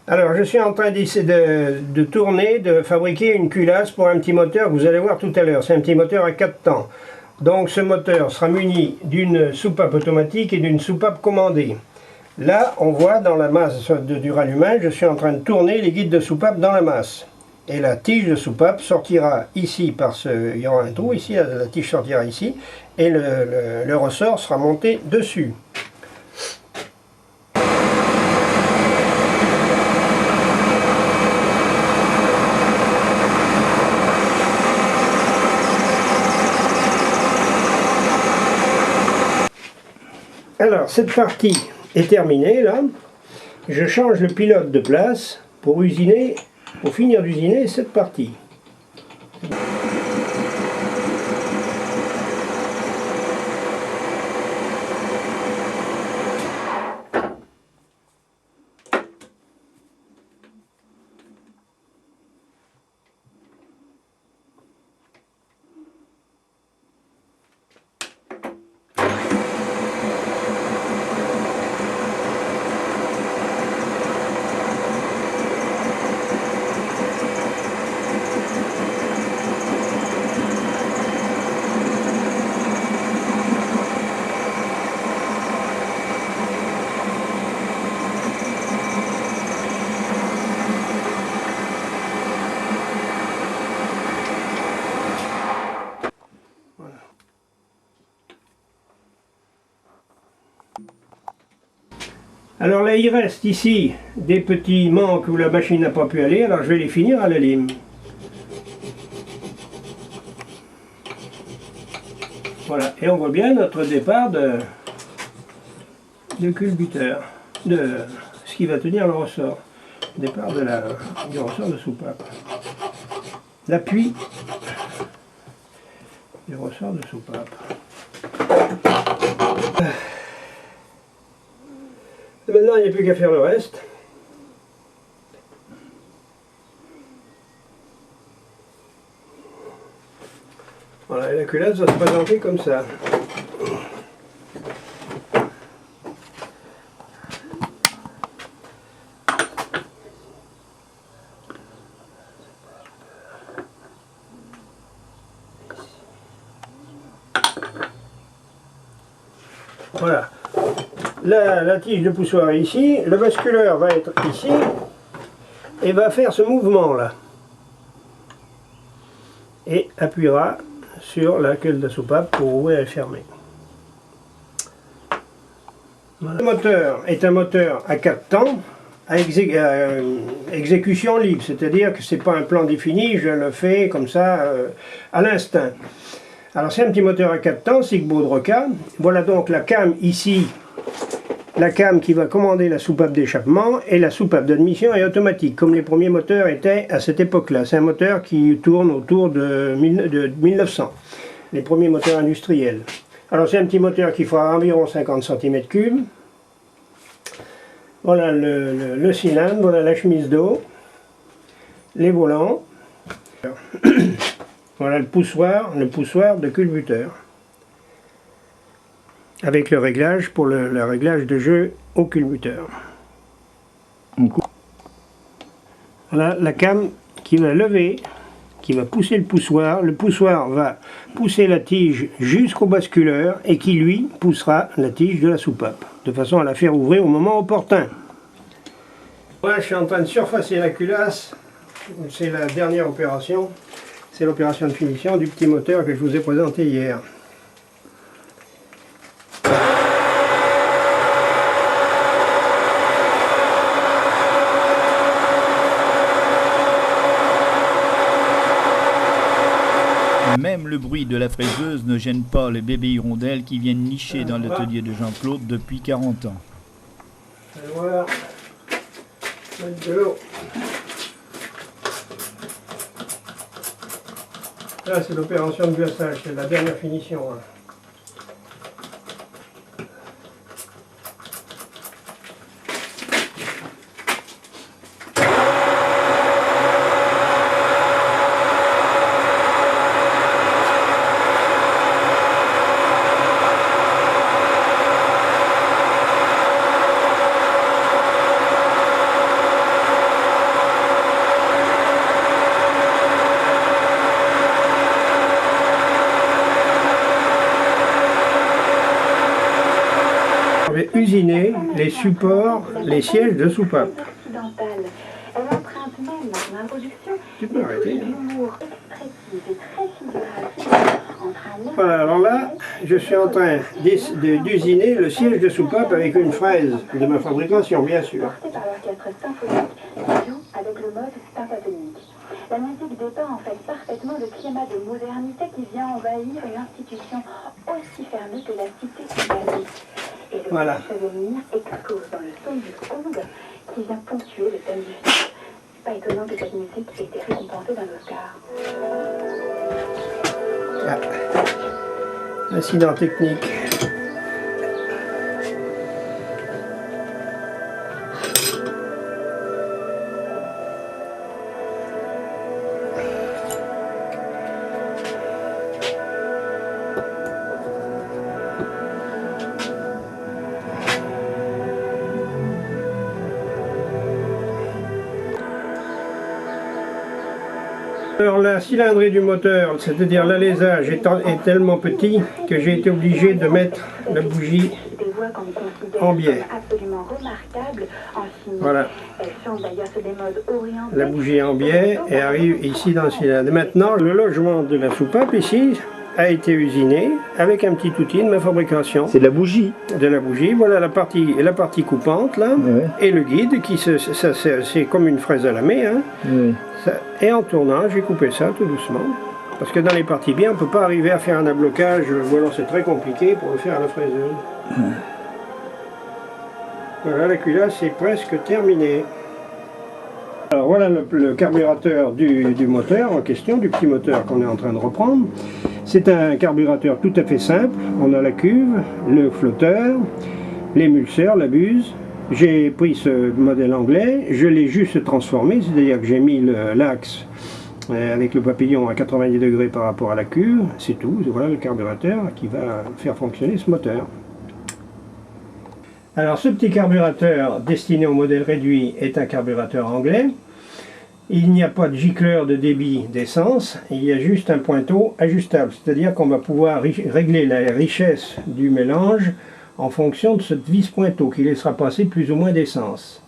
Alors, je suis en train de tourner, de fabriquer une culasse pour un petit moteur que vous allez voir tout à l'heure. C'est un petit moteur à 4 temps. Donc, ce moteur sera muni d'une soupape automatique et d'une soupape commandée. Là, on voit dans la masse du rallumage, je suis en train de tourner les guides de soupape dans la masse. Et la tige de soupape sortira ici, il y aura un trou ici, la tige sortira ici, et le ressort sera monté dessus. Alors, cette partie est terminée, là. Je change le pilote de place pour finir d'usiner cette partie. Alors là, il reste ici des petits manques où la machine n'a pas pu aller, alors je vais les finir à la lime. Voilà, et on voit bien notre départ de culbuteur, de ce qui va tenir le ressort. Départ du ressort de soupape. L'appui du ressort de soupape. Et maintenant, il n'y a plus qu'à faire le reste. Voilà, et la culasse va se présenter comme ça. Voilà. La tige de poussoir est ici, le basculeur va être ici et va faire ce mouvement là et appuiera sur la queue de la soupape pour ouvrir et fermer. Voilà. Le moteur est un moteur à 4 temps à exécution libre, c'est-à-dire que ce n'est pas un plan défini, je le fais comme ça à l'instinct. Alors c'est un petit moteur à 4 temps, Sigbo de Roca. Voilà donc la cam ici. La cam qui va commander la soupape d'échappement et la soupape d'admission est automatique, comme les premiers moteurs étaient à cette époque-là. C'est un moteur qui tourne autour de 1900, les premiers moteurs industriels. Alors c'est un petit moteur qui fera environ 50 cm3. Voilà le cylindre, voilà la chemise d'eau, les volants. Voilà le poussoir de culbuteur. Avec le réglage pour le réglage de jeu au culbuteur. Voilà la cam qui va lever, qui va pousser le poussoir. Le poussoir va pousser la tige jusqu'au basculeur et qui lui poussera la tige de la soupape, de façon à la faire ouvrir au moment opportun. Voilà, je suis en train de surfacer la culasse. C'est la dernière opération. C'est l'opération de finition du petit moteur que je vous ai présenté hier. Même le bruit de la fraiseuse ne gêne pas les bébés hirondelles qui viennent nicher dans l'atelier de Jean-Claude depuis 40 ans. Allez voir, mettre de l'eau. Là c'est l'opération de glaçage, c'est la dernière finition. Hein. usiner les supports, les sièges de soupape. Elle emprunte même dans son introduction Tu peux arrêter. L'humour expressif et très figuratif entre un Voilà, alors là, je suis en train d'usiner le siège de soupape avec une fraise de ma fabrication, bien sûr. porté par l'orchestre symphonique qui joue avec le mode pentatonique. La musique dépeint en fait parfaitement le climat de modernité qui vient envahir une institution aussi fermée que la cité islamique. Et le Voilà. chevelure explose dans le son du oud qui vient ponctuer le thème du film. Pas étonnant que cette musique ait été récompensée d'un Oscar. Ah. Incident technique. Alors la cylindrée du moteur, c'est-à-dire l'alésage est tellement petit que j'ai été obligé de mettre la bougie en biais. Voilà. La bougie en biais et arrive ici dans le cylindre. Maintenant, le logement de la soupape ici a été usiné avec un petit outil de ma fabrication. C'est de la bougie. De la bougie, voilà la partie coupante là, Ouais. et le guide qui c'est comme une fraise à la main. Hein. Oui. Et en tournant, j'ai coupé ça tout doucement. Parce que dans les parties bien, on ne peut pas arriver à faire un ablocage, ou alors c'est très compliqué pour le faire à la fraiseuse. Voilà, la culasse est presque terminée. Alors voilà le carburateur du moteur en question, du petit moteur qu'on est en train de reprendre. C'est un carburateur tout à fait simple. On a la cuve, le flotteur, l'émulseur, la buse. J'ai pris ce modèle anglais, je l'ai juste transformé, c'est-à-dire que j'ai mis l'axe avec le papillon à 90 degrés par rapport à la cuve, c'est tout. Voilà le carburateur qui va faire fonctionner ce moteur. Alors ce petit carburateur destiné au modèle réduit est un carburateur anglais. Il n'y a pas de gicleur de débit d'essence, il y a juste un pointeau ajustable, c'est-à-dire qu'on va pouvoir régler la richesse du mélange en fonction de ce vis pointeau qui laissera passer plus ou moins d'essence.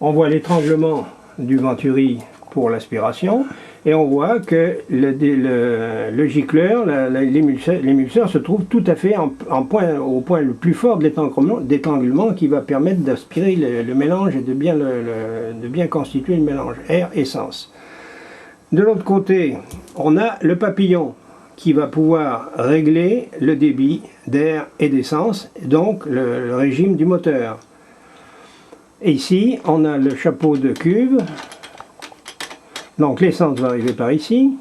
On voit l'étranglement du venturi pour l'aspiration et on voit que le gicleur, l'émulseur se trouve tout à fait au point le plus fort de l'étranglement qui va permettre d'aspirer le mélange et de bien constituer le mélange air-essence. De l'autre côté, on a le papillon qui va pouvoir régler le débit d'air et d'essence, donc le régime du moteur. Et ici, on a le chapeau de cuve, donc l'essence va arriver par ici.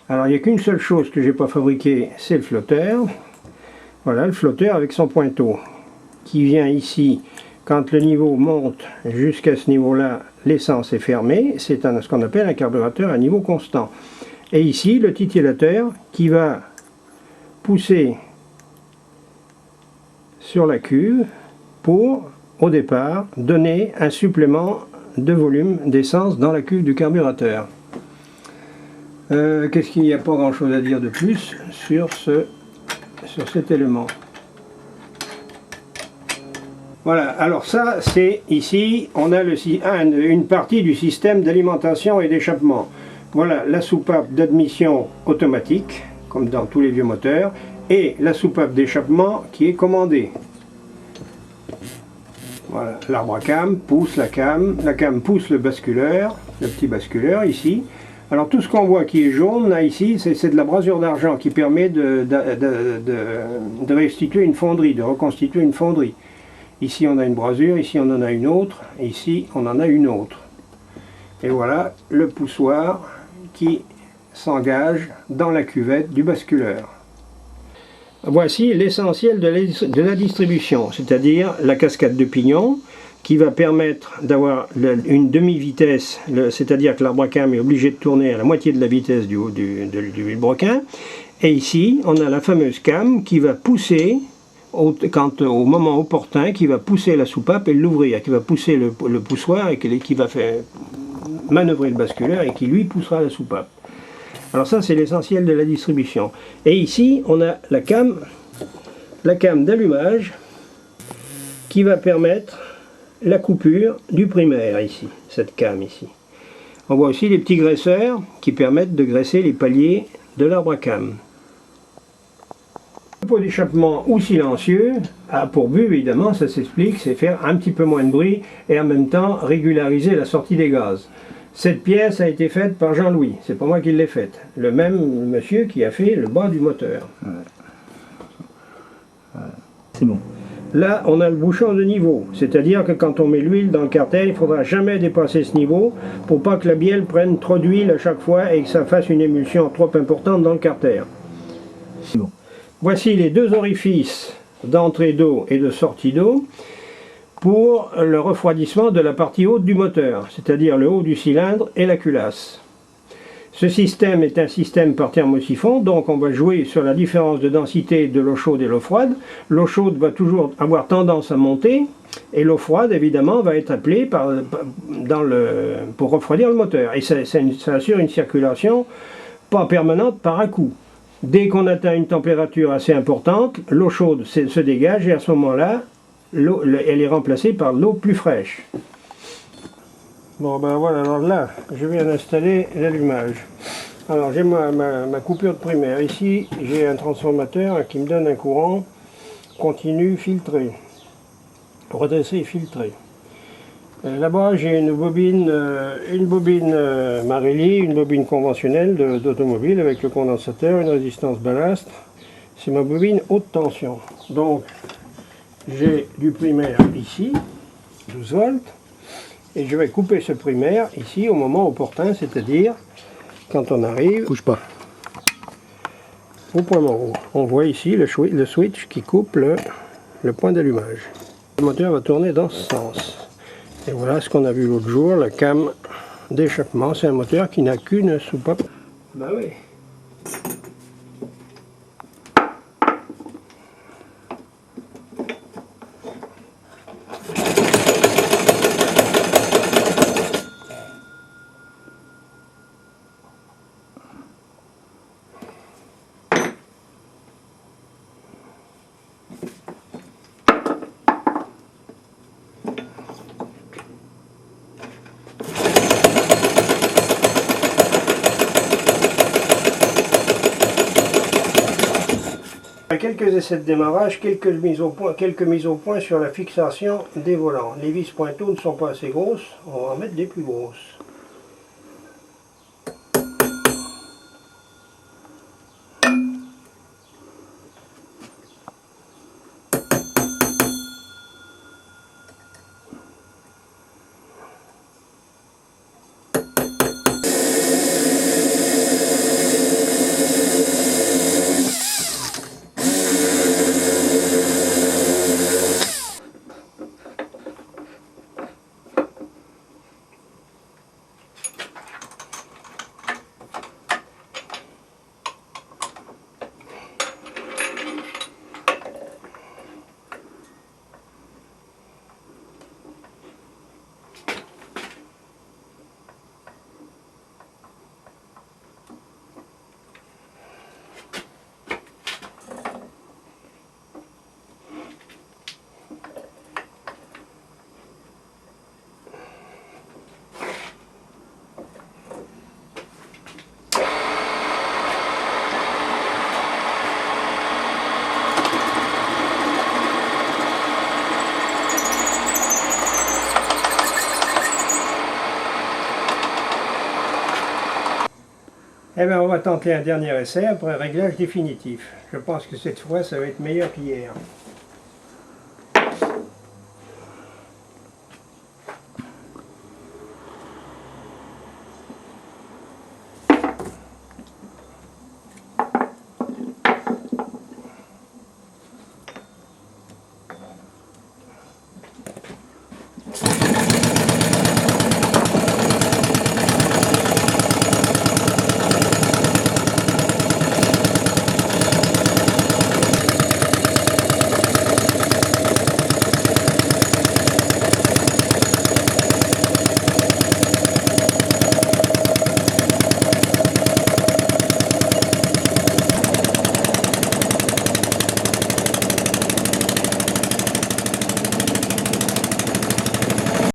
Alors il n'y a qu'une seule chose que je n'ai pas fabriquée, c'est le flotteur. Voilà le flotteur avec son pointeau, qui vient ici, quand le niveau monte jusqu'à ce niveau-là, l'essence est fermée, c'est ce qu'on appelle un carburateur à niveau constant. Et ici, le titillateur qui va pousser sur la cuve pour, au départ, donner un supplément de volume d'essence dans la cuve du carburateur. Qu'est-ce qu'il n'y a pas grand-chose à dire de plus sur cet élément. Voilà, alors ça, c'est ici, on a une partie du système d'alimentation et d'échappement. Voilà la soupape d'admission automatique, comme dans tous les vieux moteurs, et la soupape d'échappement qui est commandée. Voilà, l'arbre à cam pousse la cam pousse le basculeur, le petit basculeur ici. Alors tout ce qu'on voit qui est jaune, là ici, c'est de la brasure d'argent qui permet de restituer une fonderie, de reconstituer une fonderie. Ici on a une brasure, ici on en a une autre, ici on en a une autre. Et voilà le poussoir qui s'engage dans la cuvette du basculeur. Voici l'essentiel de la distribution, c'est-à-dire la cascade de pignon qui va permettre d'avoir une demi-vitesse, c'est-à-dire que l'arbre à cam est obligé de tourner à la moitié de la vitesse du vilebrequin. Et ici, on a la fameuse cam qui va pousser, au moment opportun, qui va pousser la soupape et l'ouvrir, qui va pousser le poussoir et qui va faire manœuvrer le basculeur et qui lui poussera la soupape. Alors ça c'est l'essentiel de la distribution. Et ici on a la cam la came d'allumage qui va permettre la coupure du primaire ici, cette came ici. On voit aussi les petits graisseurs qui permettent de graisser les paliers de l'arbre à came. Le pot d'échappement ou silencieux a pour but, évidemment, ça s'explique, c'est faire un petit peu moins de bruit et en même temps régulariser la sortie des gaz. Cette pièce a été faite par Jean-Louis, c'est pas moi qui l'ai faite. Le même monsieur qui a fait le bas du moteur. C'est bon. Là, on a le bouchon de niveau, c'est-à-dire que quand on met l'huile dans le carter, il ne faudra jamais dépasser ce niveau pour pas que la bielle prenne trop d'huile à chaque fois et que ça fasse une émulsion trop importante dans le carter. C'est bon. Voici les deux orifices d'entrée d'eau et de sortie d'eau pour le refroidissement de la partie haute du moteur, c'est-à-dire le haut du cylindre et la culasse. Ce système est un système par thermosiphon, donc on va jouer sur la différence de densité de l'eau chaude et l'eau froide. L'eau chaude va toujours avoir tendance à monter, et l'eau froide, évidemment, va être appelée pour refroidir le moteur. Et ça assure une circulation pas permanente par à coup. Dès qu'on atteint une température assez importante, l'eau chaude se dégage, et à ce moment-là, elle est remplacée par l'eau plus fraîche. Bon ben voilà, alors là, je viens d'installer l'allumage. Alors j'ai ma coupure de primaire. Ici, j'ai un transformateur qui me donne un courant continu filtré, redressé et filtré. Là-bas, j'ai une bobine Marelli, une bobine conventionnelle d'automobile avec le condensateur, une résistance ballast. C'est ma bobine haute tension. Donc, j'ai du primaire ici, 12 volts. Et je vais couper ce primaire ici au moment opportun, c'est-à-dire quand on arrive Bouge pas. au point mort. On voit ici le switch qui coupe le point d'allumage. Le moteur va tourner dans ce sens. Et voilà ce qu'on a vu l'autre jour, la came d'échappement. C'est un moteur qui n'a qu'une soupape. Ben oui. Quelques essais de démarrage, quelques mises au point sur la fixation des volants. Les vis pointeaux ne sont pas assez grosses, on va en mettre des plus grosses. Eh bien, on va tenter un dernier essai après un réglage définitif. Je pense que cette fois, ça va être meilleur qu'hier.